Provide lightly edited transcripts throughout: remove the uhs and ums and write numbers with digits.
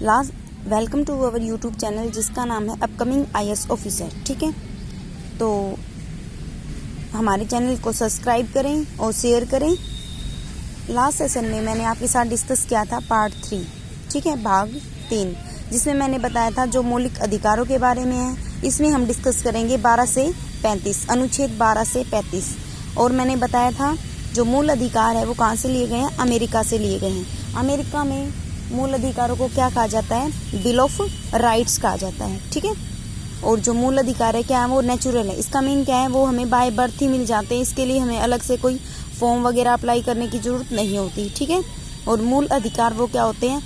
Welcome to our YouTube channel जिसका नाम है अपकमिंग आईएएस ऑफिसर। ठीक है, तो हमारे चैनल को सब्सक्राइब करें और शेयर करें। लास्ट सेशन में मैंने आपके साथ डिस्कस किया था पार्ट 3, ठीक है, भाग 3, जिसमें मैंने बताया था जो मौलिक अधिकारों के बारे में है। इसमें हम डिस्कस करेंगे 12 से 35, अनुच्छेद 12 से 35। और मैंने बताया था जो मूल अधिकार है वो कहाँ से लिए गए हैं, अमेरिका से लिए गए हैं। अमेरिका में मूल अधिकारों को क्या कहा जाता है, बिल ऑफ राइट्स कहा जाता है। ठीक है, और जो मूल अधिकार है क्या है, वो नेचुरल है। इसका मीन क्या है, वो हमें बाय बर्थ ही मिल जाते हैं। इसके लिए हमें अलग से कोई फॉर्म वगैरह अप्लाई करने की जरूरत नहीं होती। ठीक है, और मूल अधिकार वो क्या होते हैं,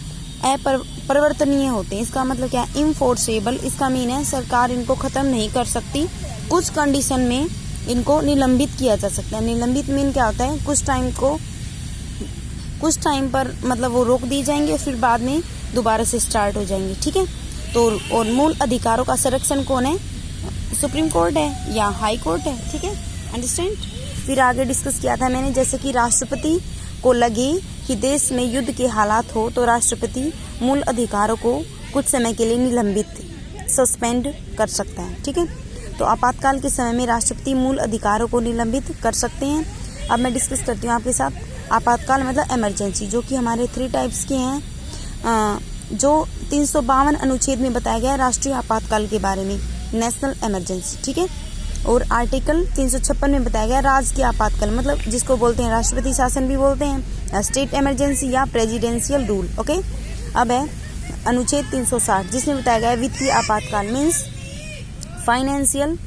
अपरिवर्तनीय होते हैं। इसका मतलब क्या है, इनफोर्सेबल। इसका मीन है सरकार इनको खत्म नहीं कर सकती, कुछ कंडीशन में इनको निलंबित किया जा सकता है। निलंबित मीन क्या होता है, कुछ टाइम पर मतलब वो रोक दी जाएंगे और फिर बाद में दोबारा से स्टार्ट हो जाएंगे। ठीक है, तो और मूल अधिकारों का संरक्षण कौन है, सुप्रीम कोर्ट है या हाई कोर्ट है। ठीक है, अंडरस्टैंड। फिर आगे डिस्कस किया था मैंने, जैसे कि राष्ट्रपति को लगे कि देश में युद्ध के हालात हो तो राष्ट्रपति मूल अधिकारों को कुछ समय के लिए निलंबित, सस्पेंड कर सकता है। ठीक है, तो आपातकाल के समय में राष्ट्रपति मूल अधिकारों को निलंबित कर सकते हैं। अब मैं डिस्कस करती हूँ आपके साथ आपातकाल मतलब इमरजेंसी, जो कि हमारे 3 टाइप्स के हैं। जो 352 अनुच्छेद में बताया गया है राष्ट्रीय आपातकाल के बारे में, नेशनल इमरजेंसी। ठीक है, और आर्टिकल 356 में बताया गया राजकीय आपातकाल, मतलब जिसको बोलते हैं राष्ट्रपति शासन भी बोलते हैं, स्टेट इमरजेंसी या प्रेसिडेंशियल रूल। ओके, अब है अनुच्छेद 360 जिसमें बताया गया है वित्तीय आपातकाल, मीन्स फाइनेंशियल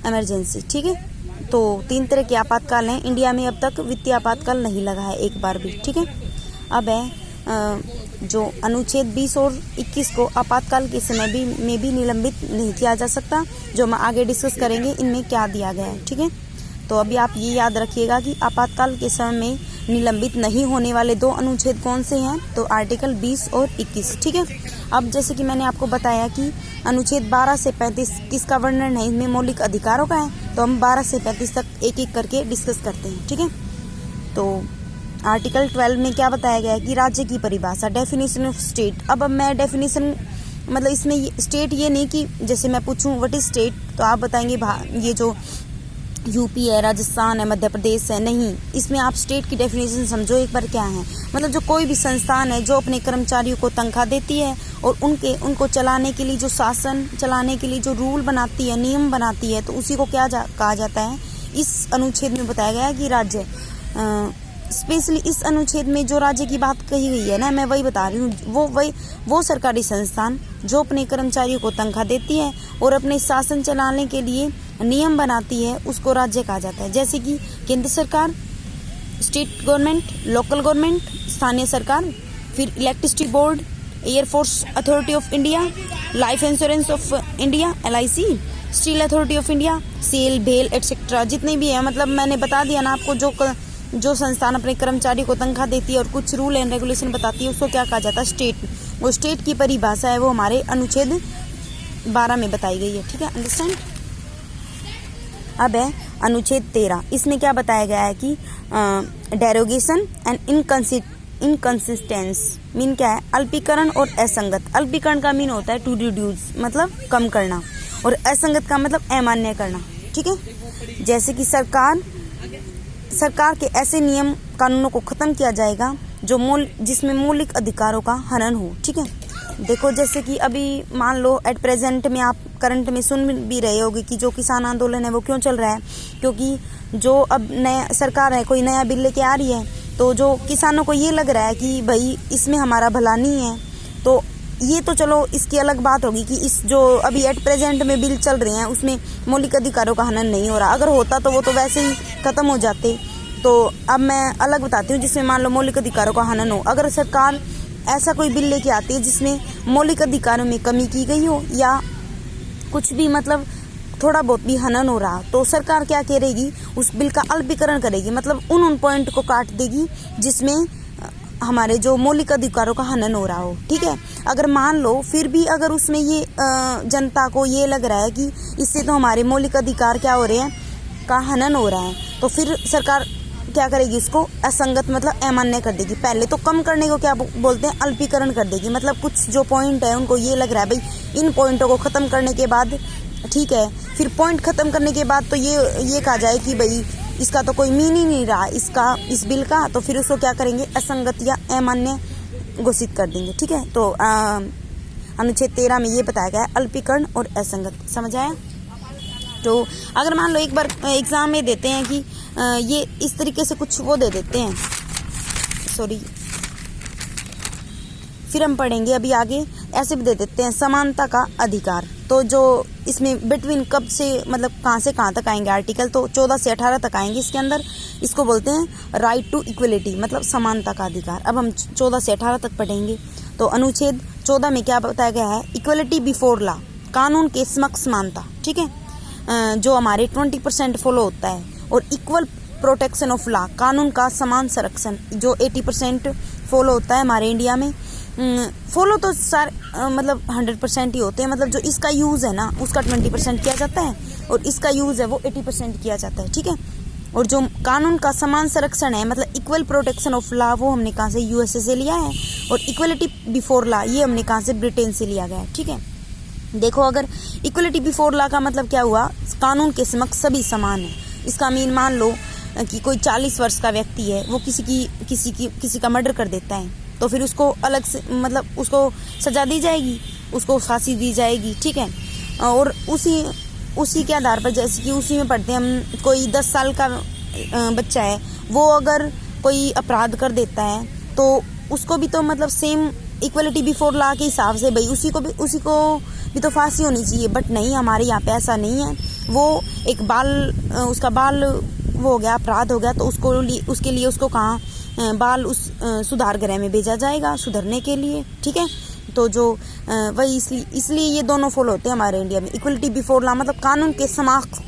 इमरजेंसी। ठीक है, तो 3 तरह के आपातकाल हैं। इंडिया में अब तक वित्तीय आपातकाल नहीं लगा है एक बार भी। ठीक है, अब है जो अनुच्छेद 20 और 21 को आपातकाल के समय में भी निलंबित नहीं किया जा सकता, जो हम आगे डिस्कस करेंगे इनमें क्या दिया गया है। ठीक है, तो अभी आप ये याद रखिएगा कि आपातकाल के समय में निलंबित नहीं होने वाले 2 अनुच्छेद कौन से हैं, तो आर्टिकल 20 और 21। ठीक है, अब जैसे कि मैंने आपको बताया कि अनुच्छेद 12 से 35 किसका वर्णन है, इनमें मौलिक अधिकारों का है, तो हम 12 से 35 तक एक एक करके डिस्कस करते हैं। ठीक है, तो आर्टिकल 12 में क्या बताया गया है कि राज्य की परिभाषा, डेफिनेशन ऑफ स्टेट। अब मैं डेफिनेशन मतलब इसमें स्टेट ये नहीं कि जैसे मैं पूछूं व्हाट इज स्टेट तो आप बताएंगे ये जो यूपी है, राजस्थान है, मध्य प्रदेश है। नहीं, इसमें आप स्टेट की डेफिनेशन समझो एक बार क्या है। मतलब जो कोई भी संस्थान है जो अपने कर्मचारियों को तनख्वाह देती है और उनको चलाने के लिए जो शासन चलाने के लिए जो रूल बनाती है, नियम बनाती है, तो उसी को क्या कहा जाता है। इस अनुच्छेद में बताया गया है कि राज्य, स्पेशली इस अनुच्छेद में जो राज्य की बात कही गई है ना, मैं वही बता रही हूँ, वो सरकारी संस्थान जो अपने कर्मचारियों को तनख्वाह देती है और अपने शासन चलाने के लिए नियम बनाती है, उसको राज्य कहा जाता है। जैसे कि केंद्र सरकार, स्टेट गवर्नमेंट, लोकल गवर्नमेंट, स्थानीय सरकार, फिर electricity board, airforce authority of India, life insurance of India LIC, steel authority of India, SAIL, भेल एटसेट्रा, जितने भी है। मतलब मैंने बता दिया ना आपको, जो संस्थान अपने कर्मचारी को तनख्वाह देती है और कुछ रूल एंड रेगुलेशन बताती है, उसको क्या कहा जाता है, स्टेट। वो स्टेट की परिभाषा है वो हमारे अनुच्छेद 12 में बताई गई है। ठीक है, अंडरस्टैंड। अब है अनुच्छेद 13, इसमें क्या बताया गया है कि डेरोगेशन एंड इनकंसिस्टेंस मीन क्या है, अल्पीकरण और असंगत। अल्पीकरण का मीन होता है टू रिड्यूस, मतलब कम करना, और असंगत का मतलब अमान्य करना। ठीक है, जैसे कि सरकार के ऐसे नियम कानूनों को खत्म किया जाएगा जिसमें मौलिक अधिकारों का हनन हो। ठीक है, देखो जैसे कि अभी मान लो एट प्रेजेंट में आप करंट में सुन भी रहे होगे कि जो किसान आंदोलन है वो क्यों चल रहा है, क्योंकि जो अब नया सरकार है कोई नया बिल लेके आ रही है, तो जो किसानों को ये लग रहा है कि भाई इसमें हमारा भला नहीं है। तो ये तो चलो इसकी अलग बात होगी कि इस जो अभी एट प्रेजेंट में बिल चल रहे हैं उसमें मौलिक अधिकारों का हनन नहीं हो रहा। अगर होता तो वो तो वैसे ही खत्म हो जाते। तो अब मैं अलग बताती हूँ जिसमें मान लो मौलिक अधिकारों का हनन हो। अगर सरकार ऐसा कोई बिल लेके आती है जिसमें मौलिक अधिकारों में कमी की गई हो या कुछ भी मतलब थोड़ा बहुत भी हनन हो रहा, तो सरकार क्या करेगी, उस बिल का अल्पीकरण करेगी, मतलब उन पॉइंट को काट देगी जिसमें हमारे जो मौलिक अधिकारों का हनन हो रहा हो। ठीक है, अगर मान लो फिर भी अगर उसमें ये जनता को ये लग रहा है कि इससे तो हमारे मौलिक अधिकार क्या हो रहे हैं, का हनन हो रहा है, तो फिर सरकार क्या करेगी, उसको असंगत मतलब अमान्य कर देगी। पहले तो कम करने को क्या बोलते हैं, अल्पीकरण कर देगी। मतलब कुछ जो पॉइंट है उनको ये लग रहा है भाई इन पॉइंटों को ख़त्म करने के बाद ठीक है, फिर पॉइंट ख़त्म करने के बाद तो ये कहा जाए कि भाई इसका तो कोई मीन ही नहीं रहा इसका, इस बिल का, तो फिर उसको क्या करेंगे, असंगत या अमान्य घोषित कर देंगे। ठीक है, तो अनुच्छेद 13 में ये बताया गया है अल्पीकरण और असंगत। समझ आया? तो अगर मान लो एक बार एग्ज़ाम में देते हैं कि ये इस तरीके से कुछ वो दे देते हैं, सॉरी, फिर हम पढ़ेंगे अभी आगे, ऐसे भी दे देते हैं समानता का अधिकार। तो जो इसमें बिटवीन कब से मतलब कहाँ से कहाँ तक आएंगे आर्टिकल, तो 14 से 18 तक आएंगे इसके अंदर। इसको बोलते हैं राइट टू इक्वलिटी, मतलब समानता का अधिकार। अब हम 14 से 18 तक पढ़ेंगे। तो अनुच्छेद 14 में क्या बताया गया है, इक्वलिटी बिफोर लॉ, कानून के समक्ष समानता। ठीक है, जो हमारे 20% फॉलो होता है, और इक्वल प्रोटेक्शन ऑफ लॉ, कानून का समान संरक्षण, जो 80% फॉलो होता है हमारे इंडिया में। फॉलो तो मतलब 100% ही होते हैं, मतलब जो इसका यूज़ है ना उसका 20% किया जाता है, और इसका यूज़ है वो 80% किया जाता है। ठीक है, और जो कानून का समान संरक्षण है मतलब इक्वल प्रोटेक्शन ऑफ लॉ, वो हमने कहाँ से, यूएसए से लिया है। और इक्वलिटी बिफोर लॉ ये हमने कहाँ से, ब्रिटेन से लिया गया है। ठीक है, देखो अगर इक्वलिटी बिफोर लॉ का मतलब क्या हुआ, कानून के समक्ष सभी समान है। इसका मीन मान लो कि कोई 40 वर्ष का व्यक्ति है, वो किसी का मर्डर कर देता है, तो फिर उसको अलग से मतलब उसको सजा दी जाएगी, उसको फांसी दी जाएगी। ठीक है, और उसी के आधार पर, जैसे कि उसी में पढ़ते हैं हम, कोई 10 साल का बच्चा है, वो अगर कोई अपराध कर देता है तो उसको भी तो मतलब सेम इक्वलिटी बिफोर लॉ के हिसाब से भाई उसी को भी तो फांसी होनी चाहिए। बट नहीं, हमारे यहाँ पे ऐसा नहीं है। वो एक उसका बाल वो हो गया, अपराध हो गया, तो उसके लिए उसको कहाँ बाल उस सुधार गृह में भेजा जाएगा सुधरने के लिए। ठीक है, तो जो वही इसलिए ये दोनों फॉलो होते हैं हमारे इंडिया में। इक्वलिटी बिफोर लॉ मतलब कानून के समक्ष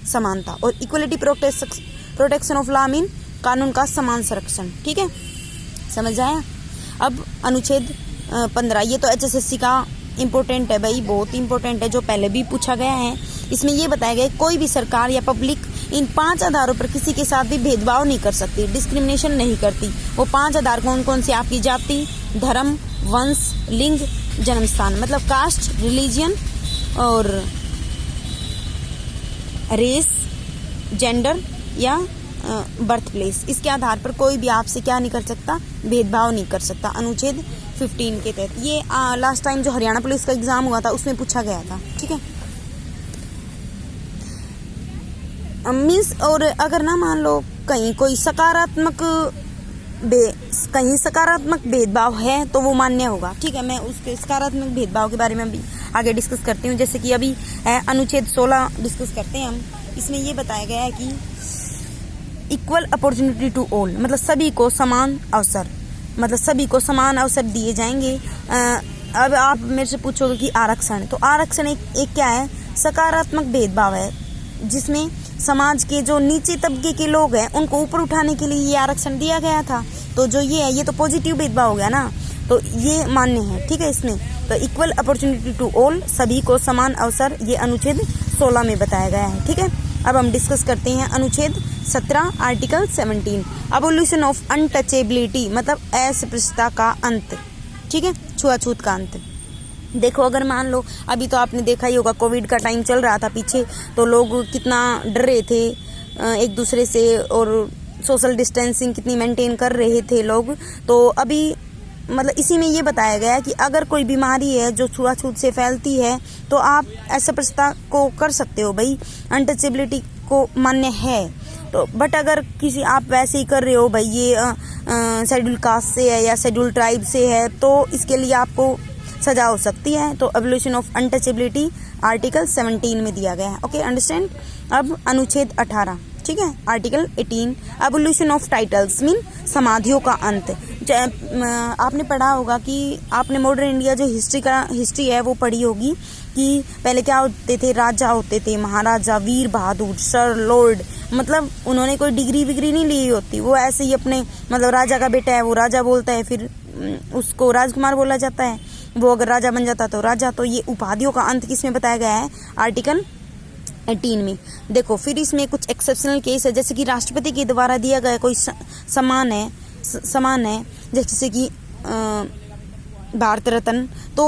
समानता, और equality protection of law mean कानून का समान संरक्षण। ठीक है, समझ आया? अब अनुच्छेद 15, ये तो HSSC का इम्पोर्टेंट है भाई, बहुत इंपॉर्टेंट है, जो पहले भी पूछा गया है। इसमें ये बताया गया कोई भी सरकार या पब्लिक इन 5 आधारों पर किसी के साथ भी भेदभाव नहीं कर सकती, डिस्क्रिमिनेशन नहीं करती। वो 5 आधार कौन कौन से, आपकी जाति, धर्म, वंश, लिंग, जन्म स्थान, मतलब कास्ट, रिलीजियन और रेस, जेंडर या बर्थ प्लेस, इसके आधार पर कोई भी आपसे क्या नहीं कर सकता, भेदभाव नहीं कर सकता। अनुच्छेद 15 के तहत ये लास्ट टाइम जो हरियाणा पुलिस का एग्जाम हुआ था उसमें पूछा गया था। ठीक है, मीन्स, और अगर ना मान लो कहीं कोई सकारात्मक भेदभाव है तो वो मान्य होगा। ठीक है, मैं उसके सकारात्मक भेदभाव के बारे में भी आगे डिस्कस करती हूँ। जैसे कि अभी अनुच्छेद 16 डिस्कस करते हैं हम। इसमें ये बताया गया है कि इक्वल अपॉर्चुनिटी टू ऑल, मतलब सभी को समान अवसर, मतलब सभी को समान अवसर दिए जाएंगे। अब आप मेरे से पूछोगे कि आरक्षण, तो आरक्षण एक क्या है, सकारात्मक भेदभाव है, जिसमें समाज के जो नीचे तबके के लोग हैं उनको ऊपर उठाने के लिए ये आरक्षण दिया गया था। तो जो ये है, ये तो पॉजिटिव भेदभाव हो गया ना, तो ये मान्य है। ठीक है, इसमें तो इक्वल अपॉर्चुनिटी टू ऑल, सभी को समान अवसर, ये अनुच्छेद 16 में बताया गया है। ठीक है, अब हम डिस्कस करते हैं अनुच्छेद 17 आर्टिकल 17, अबोल्यूशन ऑफ अनटचेबिलिटी, मतलब अस्पृश्यता का अंत। ठीक है, छुआछूत का अंत। देखो अगर मान लो अभी तो आपने देखा ही होगा, कोविड का टाइम चल रहा था पीछे, तो लोग कितना डर रहे थे एक दूसरे से, और सोशल डिस्टेंसिंग कितनी मेंटेन कर रहे थे लोग। तो अभी मतलब इसी में ये बताया गया है कि अगर कोई बीमारी है जो छुआछूत से फैलती है तो आप अस्पृश्यता को कर सकते हो भाई, अनटचेबिलिटी को मान्य है। तो बट अगर किसी आप वैसे ही कर रहे हो भाई, ये शेड्यूल कास्ट से है या शेड्यूल ट्राइब से है, तो इसके लिए आपको सजा हो सकती है। तो एबोल्यूशन ऑफ अनटचेबिलिटी आर्टिकल 17 में दिया गया है। Okay, understand? अब अनुच्छेद 18, ठीक है, article 18, abolition of titles mean समाधियों का अंत। आपने पढ़ा होगा कि आपने मॉडर्न इंडिया जो हिस्ट्री है वो पढ़ी होगी कि पहले क्या होते थे, राजा होते थे, महाराजा, वीर बहादुर, सर, लॉर्ड, मतलब उन्होंने कोई डिग्री विग्री नहीं ली होती, वो ऐसे ही अपने, मतलब राजा का बेटा है वो राजा बोलता है, फिर उसको राजकुमार बोला जाता है, वो अगर राजा बन जाता तो राजा। तो ये उपाधियों का अंत किसमें बताया गया है, आर्टिकल 18 में देखो, फिर इसमें कुछ एक्सेप्शनल केस है, जैसे कि राष्ट्रपति के द्वारा दिया गया कोई सम्मान है जैसे कि भारत रत्न। तो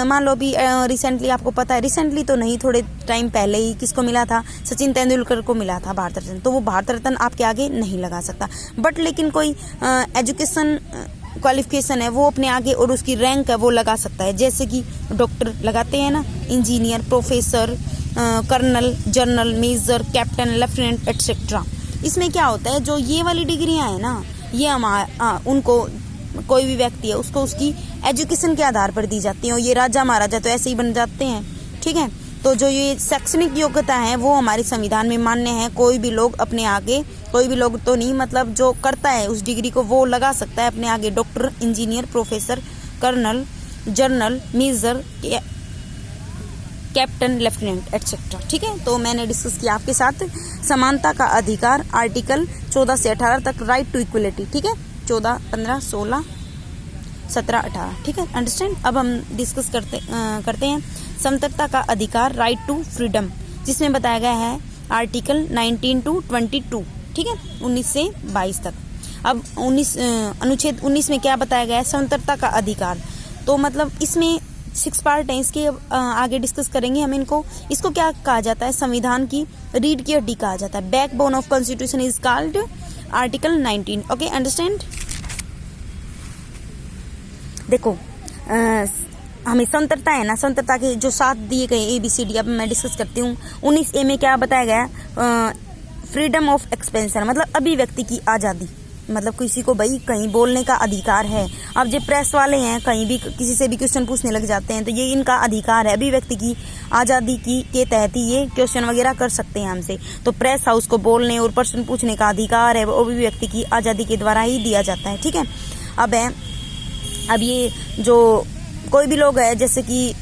मान लो अभी रिसेंटली, आपको पता है, रिसेंटली तो नहीं, थोड़े टाइम पहले ही किसको मिला था, सचिन तेंदुलकर को मिला था भारत रत्न। तो वो भारत रत्न आपके आगे नहीं लगा सकता, बट लेकिन कोई एजुकेशन क्वालिफिकेशन है वो अपने आगे और उसकी रैंक है वो लगा सकता है, जैसे कि डॉक्टर लगाते हैं ना, engineer, professor, colonel, general, major, captain, lieutenant etcetera. इसमें क्या होता है, जो ये वाली डिग्रियां हैं ना, ये उनको कोई भी व्यक्ति है उसको उसकी एजुकेशन के आधार पर दी जाती हैं, और ये राजा महाराजा तो ऐसे ही बन जाते हैं, ठीक है। तो जो ये शैक्षणिक योग्यता है वो हमारे संविधान में मान्य है। कोई भी लोग अपने आगे, कोई भी लोग तो नहीं, मतलब जो करता है उस डिग्री को वो लगा सकता है अपने आगे doctor, engineer, professor, colonel, general, major, captain, lieutenant etcetera, ठीक है। तो मैंने डिस्कस किया आपके साथ समानता का अधिकार, आर्टिकल 14 से 18 तक, राइट टू इक्वलिटी, ठीक है, 14, 15, 16, 17, 18, ठीक है, अंडरस्टैंड। अब हम डिस्कस करते हैं समतलता का अधिकार, राइट टू फ्रीडम, जिसमें बताया गया है आर्टिकल 19 to 22, ठीक है, 19 से 22 तक। अब अनुच्छेद 19 में क्या बताया गया है, समतलता का अधिकार। तो मतलब इसमें 6 पार्ट है, इसके आगे डिस्कस करेंगे हम इनको। इसको क्या कहा जाता है, संविधान की रीढ़ की हड्डी कहा जाता है। Backbone of constitution is called article 19, okay, understand. देखो हमें स्वतंत्रता है ना, स्वतंत्रता के जो 7 दिए गए ABCD, अब मैं डिस्कस करती हूँ। 19A में क्या बताया गया, फ्रीडम ऑफ एक्सप्रेशन, मतलब अभिव्यक्ति की आज़ादी, मतलब किसी को भाई कहीं बोलने का अधिकार है। अब जो प्रेस वाले हैं कहीं भी किसी से भी क्वेश्चन पूछने लग जाते हैं, तो ये इनका अधिकार है, अभिव्यक्ति की आज़ादी के तहत ही ये क्वेश्चन वगैरह कर सकते हैं हमसे। तो प्रेस हाउस को बोलने और प्रश्न पूछने का अधिकार है, वो अभिव्यक्ति की आज़ादी के द्वारा ही दिया जाता है, ठीक है। अब ये जो कोई भी लोग है, जैसे कि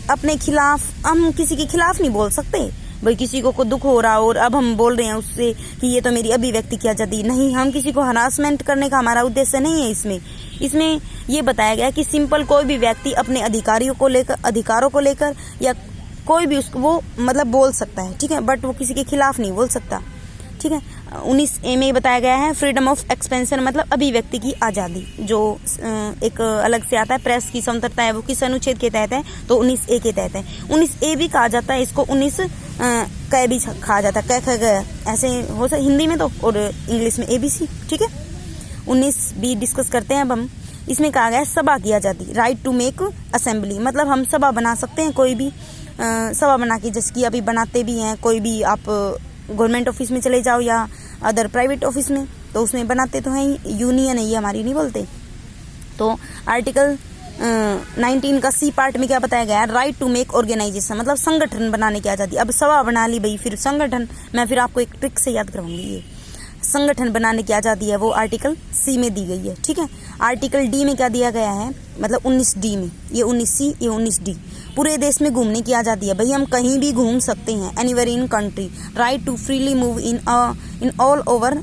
अपने खिलाफ, हम किसी के खिलाफ नहीं बोल सकते, भाई किसी को दुख हो रहा और अब हम बोल रहे हैं उससे कि ये तो मेरी अभिव्यक्ति की आज़ादी नहीं, हम किसी को हरासमेंट करने का हमारा उद्देश्य नहीं है। इसमें ये बताया गया कि सिंपल कोई भी व्यक्ति अपने अधिकारों को लेकर या कोई भी उसको वो मतलब बोल सकता है, ठीक है, बट वो किसी के खिलाफ नहीं बोल सकता, ठीक है। 19A में बताया गया है फ्रीडम ऑफ एक्सप्रेशन, मतलब अभिव्यक्ति की आज़ादी, जो एक अलग से आता है। प्रेस की स्वतंत्रता है वो किस अनुच्छेद के तहत है, तो 19A के तहत है। 19A भी कहा जाता है इसको, 19 क भी कहा जाता है, क ऐसे हो सकता हिंदी में तो, और इंग्लिश में ABC, ठीक है। 19B डिस्कस करते हैं अब हम। इसमें कहा गया है सभा की आज़ादी, राइट टू मेक असेंबली, मतलब हम सभा बना सकते हैं, कोई भी सभा बना के, जैसे कि अभी बनाते भी हैं, कोई भी आप गवर्नमेंट ऑफिस में चले जाओ या अदर प्राइवेट ऑफिस में, तो उसमें बनाते तो हैं, यूनियन है ये हमारी, नहीं बोलते। तो आर्टिकल 19 का C पार्ट में क्या बताया गया है, राइट टू मेक ऑर्गेनाइजेशन, मतलब संगठन बनाने की आज़ादी। अब सभा बना ली भाई, फिर संगठन, मैं फिर आपको एक ट्रिक से याद कराऊंगी, ये संगठन बनाने की आज़ादी है वो आर्टिकल C में दी गई है, ठीक है। आर्टिकल D में क्या दिया गया है, मतलब 19D में, ये 19C, ये 19D, पूरे देश में घूमने की आज़ादी है, भाई हम कहीं भी घूम सकते हैं, anywhere in country, right to freely move in all over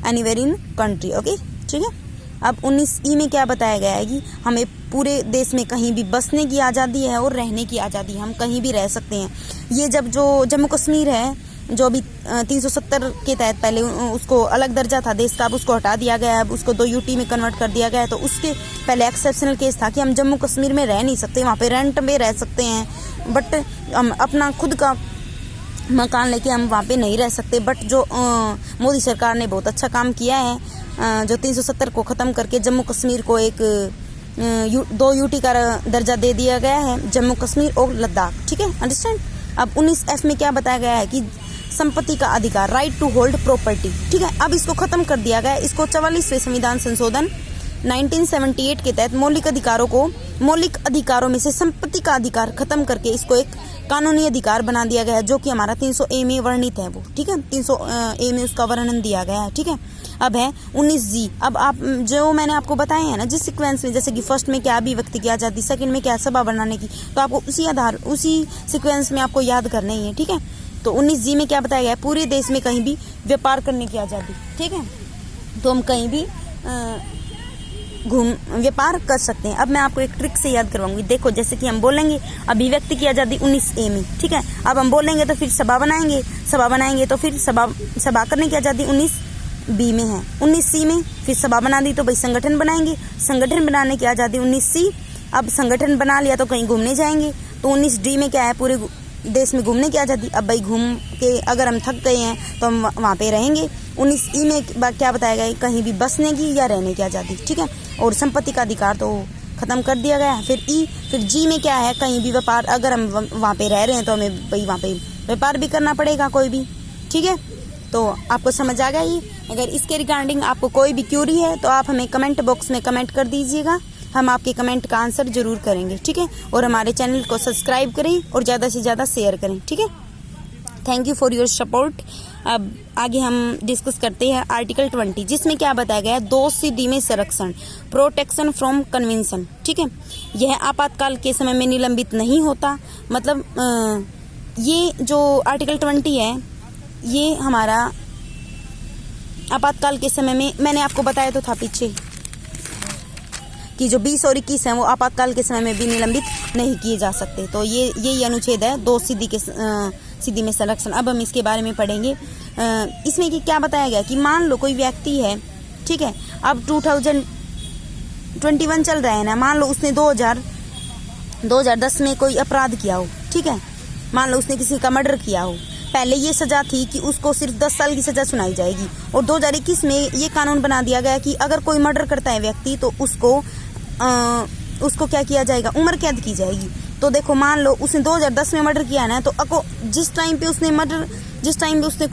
anywhere in country, okay, ठीक है। अब 19E में क्या बताया गया है कि हमें पूरे देश में कहीं भी बसने की आज़ादी है और रहने की आज़ादी, हम कहीं भी रह सकते हैं। ये जब जो जम्मू कश्मीर है, जो अभी 370 के तहत पहले उसको अलग दर्जा था देश का, अब उसको हटा दिया गया है, अब उसको 2 UT में कन्वर्ट कर दिया गया है। तो उसके पहले एक्सेप्शनल केस था कि हम जम्मू कश्मीर में रह नहीं सकते, वहाँ पे रेंट में रह सकते हैं, बट हम अपना खुद का मकान लेके हम वहाँ पे नहीं रह सकते। बट जो मोदी सरकार ने बहुत अच्छा काम किया है, जो 370 को ख़त्म करके जम्मू कश्मीर को एक 2 UT का दर्जा दे दिया गया है, जम्मू कश्मीर और लद्दाख, ठीक है, अंडरस्टैंड। अब 19F में क्या बताया गया है कि संपत्ति का अधिकार, राइट टू होल्ड प्रॉपर्टी, ठीक है। अब इसको खत्म कर दिया गया, इसको 44वें संविधान संशोधन 1978 के तहत मौलिक अधिकारों में से संपत्ति का अधिकार खत्म करके इसको एक कानूनी अधिकार बना दिया गया है, जो कि हमारा 300A में वर्णित है वो, ठीक है, 300A में उसका वर्णन दिया गया है, ठीक है। अब है 19G। अब आप जो मैंने आपको बताया है ना, जिस सीक्वेंस में, जैसे कि फर्स्ट में क्या अभिव्यक्ति की आज़ादी, सेकंड में क्या सभा बनाने की, तो आपको उसी सीक्वेंस में आपको याद करना ही है, ठीक है। तो 19G में क्या बताया गया है, पूरे देश में कहीं भी व्यापार करने की आज़ादी, ठीक है। तो हम कहीं भी व्यापार कर सकते हैं। अब मैं आपको एक ट्रिक से याद करवाऊंगी। देखो, जैसे कि हम बोलेंगे अभिव्यक्ति की आज़ादी 19A में, ठीक है। अब हम बोलेंगे तो फिर सभा बनाएंगे तो फिर सभा करने की आज़ादी 19B में है। 19C में फिर सभा बना दी तो भाई संगठन बनाएंगे, संगठन बनाने की आज़ादी 19C। अब संगठन बना लिया तो कहीं घूमने जाएंगे, तो 19D में क्या है, पूरे देश में घूमने की आज़ादी। अब भाई घूम के अगर हम थक गए हैं तो हम वहाँ पे रहेंगे। 19E में क्या बताया गया, कहीं भी बसने की या रहने की आज़ादी, ठीक है। और संपत्ति का अधिकार तो ख़त्म कर दिया गया है। फिर G में क्या है, कहीं भी व्यापार, अगर हम वहाँ पे रह रहे हैं तो हमें भाई वहाँ पे व्यापार भी करना पड़ेगा कोई भी, ठीक है। तो आपको समझ आ गया ये। अगर इसके रिगार्डिंग आपको कोई भी क्यूरी है तो आप हमें कमेंट बॉक्स में कमेंट कर दीजिएगा, हम आपके कमेंट का आंसर जरूर करेंगे, ठीक है। और हमारे चैनल को सब्सक्राइब करें और ज़्यादा से ज़्यादा शेयर करें, ठीक है। Thank you for your support. अब आगे हम डिस्कस करते हैं आर्टिकल 20, जिसमें क्या बताया गया है, 2C में संरक्षण, प्रोटेक्शन फ्रॉम कन्वेंशन, ठीक है। यह आपातकाल के समय में निलंबित नहीं होता। मतलब ये जो आर्टिकल 20 है, ये हमारा आपातकाल के समय में, मैंने आपको बताया तो था पीछे कि जो 20 और 21 हैं वो आपातकाल के समय में भी निलंबित नहीं किए जा सकते। तो यही अनुच्छेद है 2C में संरक्षण। अब हम इसके बारे में पढ़ेंगे। इसमें कि क्या बताया गया कि मान लो कोई व्यक्ति है, ठीक है। अब 2021 चल रहा है ना, मान लो उसने 2010 में कोई अपराध किया हो, ठीक है। मान लो उसने किसी का मर्डर किया हो। पहले ये सजा थी कि उसको सिर्फ 10 साल की सजा सुनाई जाएगी, और 2021 में ये कानून बना दिया गया कि अगर कोई मर्डर करता है व्यक्ति तो उसको क्या किया जाएगा, उम्र कैद की जाएगी। तो देखो, मान लो उसने 2010 में मर्डर किया ना, तो जिस टाइम पे उसने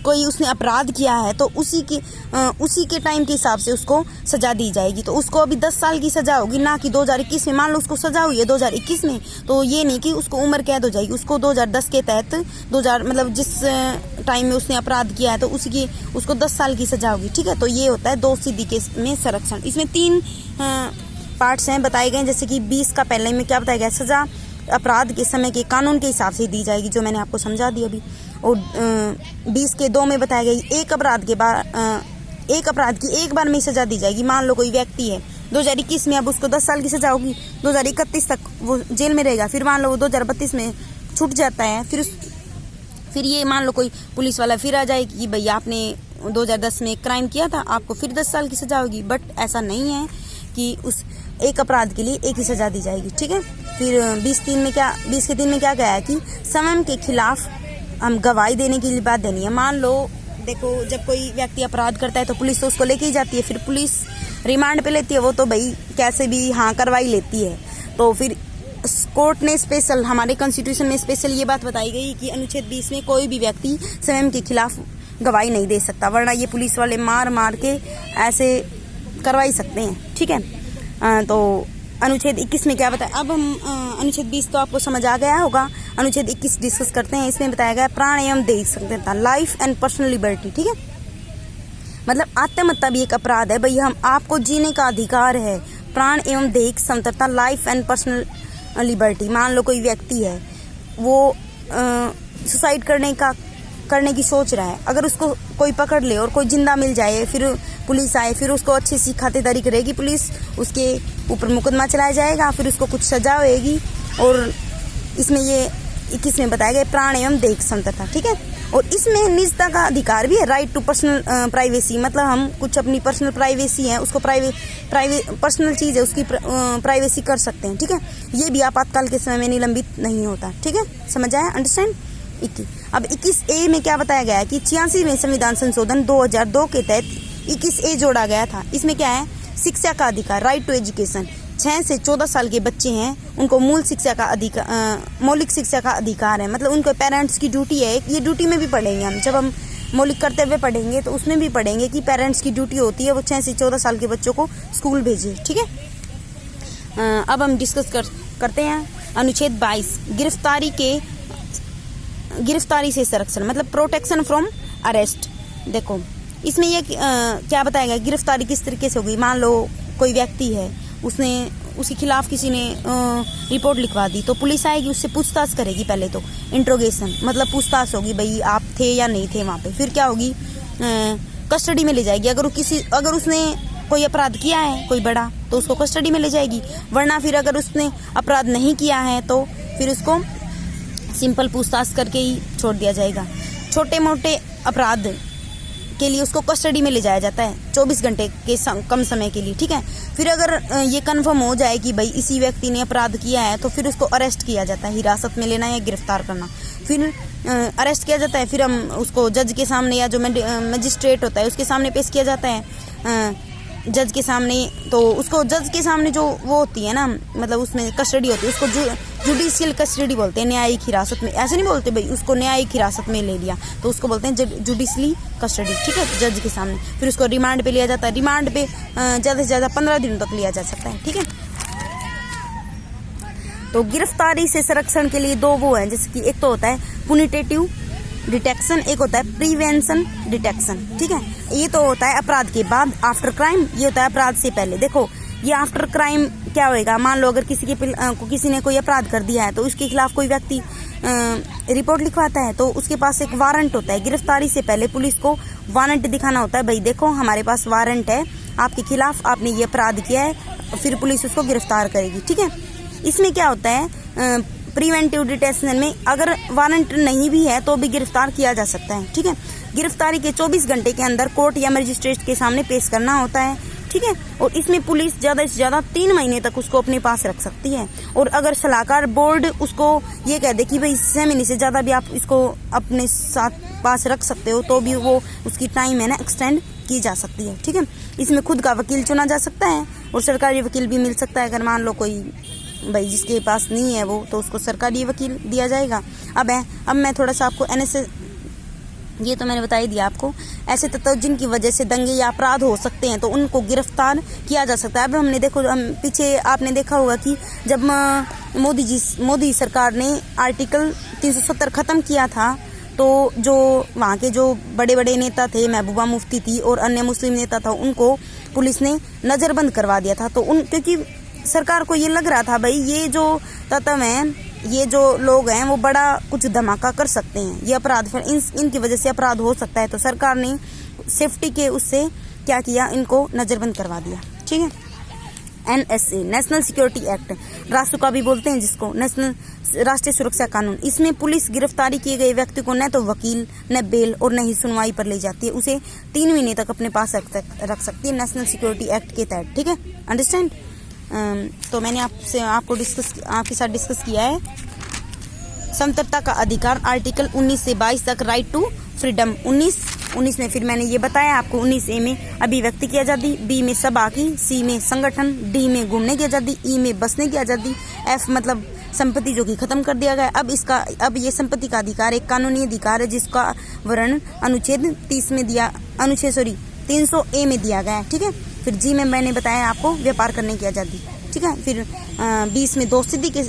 कोई उसने अपराध किया है तो उसी के टाइम के हिसाब से उसको सजा दी जाएगी। तो उसको अभी 10 साल की सजा होगी, ना कि 2021 में। मान लो उसको सजा हुई है 2021 में, तो ये नहीं कि उसको उम्र कैद हो जाएगी। उसको 2010 के तहत मतलब जिस टाइम में उसने अपराध किया है तो उसको 10 साल की सजा होगी, ठीक है। तो ये होता है 2C में संरक्षण। इसमें 3 पार्ट्स हैं बताए गए, जैसे कि 20 का पहले में क्या बताया गया, सजा अपराध के समय के कानून के हिसाब से दी जाएगी, जो मैंने आपको समझा दी अभी। और 20 के 2 में बताया गया एक अपराध की एक बार में सजा दी जाएगी। मान लो कोई व्यक्ति है 2021 में, अब उसको 10 साल की सजा होगी, 2031 तक वो जेल में रहेगा। फिर मान लो वो 2032 में छूट जाता है, फिर ये मान लो कोई पुलिस वाला फिर आ जाए कि भाई आपने 2010 में क्राइम किया था, आपको फिर 10 साल की सजा होगी। बट ऐसा नहीं है कि उस एक अपराध के लिए एक ही सजा दी जाएगी, ठीक है। फिर 20 के 3 में क्या गया है कि स्वयं के खिलाफ हम गवाही देने की बात देनी है। मान लो देखो, जब कोई व्यक्ति अपराध करता है तो पुलिस तो उसको लेके ही जाती है, फिर पुलिस रिमांड पे लेती है, वो तो भाई कैसे भी कार्रवाई लेती है। तो फिर कोर्ट ने स्पेशल, हमारे कॉन्स्टिट्यूशन में स्पेशल ये बात बताई गई कि अनुच्छेद 20 में कोई भी व्यक्ति स्वयं के खिलाफ गवाही नहीं दे सकता, वरना ये पुलिस वाले मार के ऐसे करवाई सकते हैं, ठीक है। तो अनुच्छेद 21 में क्या बताया, अब हम अनुच्छेद 20 तो आपको समझ आ गया होगा, अनुच्छेद 21 डिस्कस करते हैं। इसमें बताया गया प्राण एवं दैहिक स्वतंत्रता, लाइफ एंड पर्सनल लिबर्टी, ठीक है। मतलब आत्महत्या भी एक अपराध है भाई, आपको जीने का अधिकार है। प्राण एवं दैहिक स्वतंत्रता, लाइफ एंड पर्सनल लिबर्टी। मान लो कोई व्यक्ति है, वो सुसाइड करने की सोच रहा है, अगर उसको कोई पकड़ ले और कोई जिंदा मिल जाए, फिर पुलिस आए, फिर उसको अच्छी सी खातिरदारी करेगी पुलिस, उसके ऊपर मुकदमा चलाया जाएगा, फिर उसको कुछ सजा होएगी। और इसमें ये 21 में बताया गया प्राण एवं दैहिक स्वतंत्रता, ठीक है। और इसमें निजता का अधिकार भी है, राइट टू पर्सनल प्राइवेसी। मतलब हम कुछ अपनी पर्सनल प्राइवेसी है, उसको पर्सनल चीज़ है, उसकी प्राइवेसी कर सकते हैं, ठीक है। ये भी आपातकाल के समय में निलंबित नहीं होता, ठीक है। समझ आया, अंडरस्टैंड। 21 अब 21A में क्या बताया गया है कि 86वें संविधान संशोधन 2002 के तहत 21A जोड़ा गया था। इसमें क्या है, शिक्षा का अधिकार, राइट टू एजुकेशन। 6 से 14 साल के बच्चे हैं, उनको मौलिक शिक्षा का अधिकार है। मतलब उनको पेरेंट्स की ड्यूटी है, ये ड्यूटी में भी पढ़ेंगे हम, जब हम मौलिक कर्तव्य पढ़ेंगे तो उसमें भी पढ़ेंगे कि पेरेंट्स की ड्यूटी होती है वो 6 से 14 साल के बच्चों को स्कूल भेजे, ठीक है। अब हम डिस्कस करते हैं अनुच्छेद 22, गिरफ्तारी से संरक्षण, मतलब प्रोटेक्शन फ्रॉम अरेस्ट। देखो, इसमें ये क्या बताया गया, गिरफ्तारी किस तरीके से होगी। मान लो कोई व्यक्ति है, उसने उसके खिलाफ किसी ने रिपोर्ट लिखवा दी, तो पुलिस आएगी, उससे पूछताछ करेगी। पहले तो इंट्रोगेशन मतलब पूछताछ होगी, भाई आप थे या नहीं थे वहाँ पे। फिर क्या होगी, कस्टडी में ले जाएगी। अगर उसने कोई अपराध किया है कोई बड़ा, तो उसको कस्टडी में ले जाएगी। वरना फिर अगर उसने अपराध नहीं किया है तो फिर उसको सिंपल पूछताछ करके ही छोड़ दिया जाएगा। छोटे मोटे अपराध के लिए उसको कस्टडी में ले जाया जाता है 24 घंटे के कम समय के लिए, ठीक है। फिर अगर ये कंफर्म हो जाए कि भाई इसी व्यक्ति ने अपराध किया है, तो फिर उसको अरेस्ट किया जाता है, हिरासत में लेना या गिरफ्तार करना। फिर अरेस्ट किया जाता है, फिर हम उसको जज के सामने या जो मजिस्ट्रेट होता है उसके सामने पेश किया जाता है, जज के सामने। तो उसको जज के सामने जो वो होती है ना, मतलब उसमें कस्टडी होती है, उसको जुडिशियल कस्टडी बोलते हैं, न्यायिक हिरासत में। ऐसे नहीं बोलते भाई उसको न्यायिक हिरासत में ले लिया, तो उसको बोलते हैं जुडिशली कस्टडी, ठीक है, जज के सामने। फिर उसको रिमांड पे लिया जाता है। रिमांड पे ज़्यादा से ज़्यादा 15 दिनों तक लिया जा सकता है, ठीक है। तो गिरफ्तारी से संरक्षण के लिए दो वो हैं, जैसे कि एक तो होता है पुनिटेटिव डिटेक्शन, एक होता है प्रिवेंशन डिटेक्शन, ठीक है। ये तो होता है अपराध के बाद, आफ्टर क्राइम। ये होता है अपराध से पहले। देखो ये आफ्टर क्राइम क्या होएगा, मान लो अगर किसी ने कोई अपराध कर दिया है, तो उसके खिलाफ कोई व्यक्ति रिपोर्ट लिखवाता है, तो उसके पास एक वारंट होता है। गिरफ्तारी से पहले पुलिस को वारंट दिखाना होता है, भाई देखो हमारे पास वारंट है आपके खिलाफ, आपने ये अपराध किया है, फिर पुलिस उसको गिरफ्तार करेगी, ठीक है। इसमें क्या होता है, प्रिवेंटिव डिटेंशन में अगर वारंट नहीं भी है तो भी गिरफ्तार किया जा सकता है, ठीक है। गिरफ्तारी के 24 घंटे के अंदर कोर्ट या मजिस्ट्रेट के सामने पेश करना होता है, ठीक है। और इसमें पुलिस ज़्यादा से ज़्यादा 3 महीने तक उसको अपने पास रख सकती है। और अगर सलाहकार बोर्ड उसको ये कह दे कि भाई 6 महीने से ज़्यादा भी आप इसको अपने साथ पास रख सकते हो, तो भी वो उसकी टाइम है ना एक्सटेंड की जा सकती है, ठीक है। इसमें खुद का वकील चुना जा सकता है और सरकारी वकील भी मिल सकता है। अगर मान लो कोई भाई जिसके पास नहीं है वो, तो उसको सरकारी वकील दिया जाएगा। अब मैं थोड़ा सा आपको NSA, ये तो मैंने बता ही दिया आपको, ऐसे तत्व जिनकी वजह से दंगे या अपराध हो सकते हैं तो उनको गिरफ्तार किया जा सकता है। अब हमने देखो, पीछे आपने देखा होगा कि जब मोदी सरकार ने आर्टिकल 370 खत्म किया था, तो जो वहाँ के जो बड़े बड़े नेता थे, महबूबा मुफ्ती थी और अन्य मुस्लिम नेता था, उनको पुलिस ने नज़रबंद करवा दिया था। तो क्योंकि सरकार को ये लग रहा था भाई ये जो तत्व हैं, ये जो लोग हैं वो बड़ा कुछ धमाका कर सकते हैं, ये अपराध फिर इनकी वजह से अपराध हो सकता है, तो सरकार ने सेफ्टी के उससे क्या किया, इनको नज़रबंद करवा दिया, ठीक है। NSA नेशनल सिक्योरिटी एक्ट, रासुका भी बोलते हैं जिसको, नेशनल राष्ट्रीय सुरक्षा कानून। इसमें पुलिस गिरफ्तारी किए गए व्यक्ति को न तो वकील, न बेल और न ही सुनवाई पर ले जाती है, उसे 3 महीने तक अपने पास रख सकती है नेशनल सिक्योरिटी एक्ट के तहत, ठीक है। अंडरस्टैंड। तो मैंने आपके साथ डिस्कस किया है समतंत्रता का अधिकार, आर्टिकल 19 से 22 तक, राइट टू फ्रीडम। 19 में फिर मैंने ये बताया आपको, 19A में अभिव्यक्ति की आज़ादी, B में सभा की, C में संगठन, D में घूमने की आज़ादी, E में बसने की आज़ादी, F मतलब संपत्ति जो कि खत्म कर दिया गया। अब ये संपत्ति का अधिकार एक कानूनी अधिकार है जिसका वर्णन अनुच्छेद 300A में दिया गया है, ठीक है। फिर G में मैंने बताया आपको व्यापार करने की आज़ादी, ठीक है। फिर 20 में दोस्ती के